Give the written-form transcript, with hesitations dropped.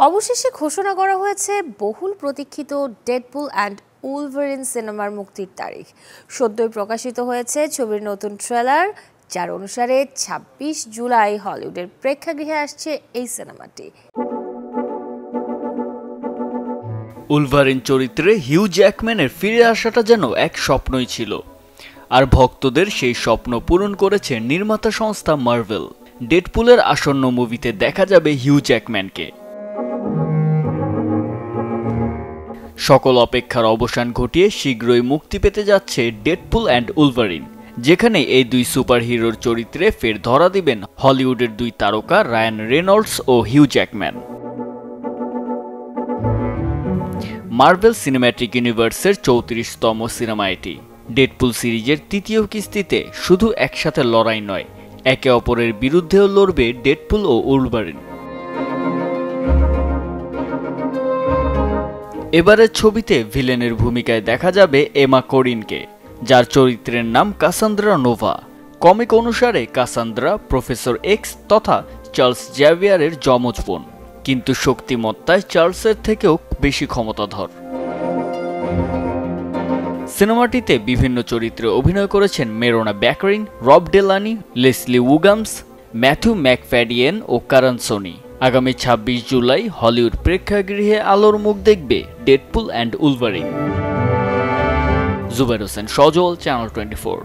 অবশেষে ঘোষণা করা হয়েছে বহুল প্রতীক্ষিত ডেডপুল অ্যান্ড উলভারিন সিনেমার মুক্তির তারিখ। সদ্যই প্রকাশিত হয়েছে ছবির নতুন ট্রেলার, যার অনুসারে ২৬ জুলাই হলিউডের প্রেক্ষাগৃহে আসছে এই সিনেমাটি। উলভারিন চরিত্রে হিউ জ্যাকম্যানের ফিরে আসাটা যেন এক স্বপ্নই ছিল, আর ভক্তদের সেই স্বপ্ন পূরণ করেছে নির্মাতা সংস্থা মার্ভেল। ডেডপুলের আসন্ন মুভিতে দেখা যাবে হিউ জ্যাকম্যানকে। সকল অপেক্ষার অবসান ঘটিয়ে শীঘ্রই মুক্তি পেতে যাচ্ছে ডেডপুল অ্যান্ড উলভারিন, যেখানে এই দুই সুপারহিরোর চরিত্রে ফের ধরা দিবেন হলিউডের দুই তারকা রায়ান রেনল্ডস ও হিউ জ্যাকম্যান। মার্ভেল সিনেম্যাটিক ইউনিভার্সের ৩৪তম সিনেমা এটি। ডেডপুল সিরিজের তৃতীয় কিস্তিতে শুধু একসাথে লড়াই নয়, একে অপরের বিরুদ্ধেও লড়বে ডেডপুল ও উলভারিন। এবারের ছবিতে ভিলেনের ভূমিকায় দেখা যাবে এমা করিনকে, যার চরিত্রের নাম কাসান্দ্রা নোভা। কমিক অনুসারে কাসান্দ্রা প্রফেসর এক্স তথা চার্লস জ্যাভিয়ারের যমজ বোন, কিন্তু শক্তিমত্তায় চার্লসের থেকেও বেশি ক্ষমতাধর। সিনেমাটিতে বিভিন্ন চরিত্রে অভিনয় করেছেন মেরোনা ব্যাকারিন, রব ডেলানি, লেসলি উগামস, ম্যাথু ম্যাকফ্যাডিয়েন ও কারণ সোনি। আগামী ২৬ জুলাই হলিউড প্রেক্ষাগৃহে আলোর মুখ দেখবে Deadpool and Wolverine. Zubair Hossain Sajal, channel 24।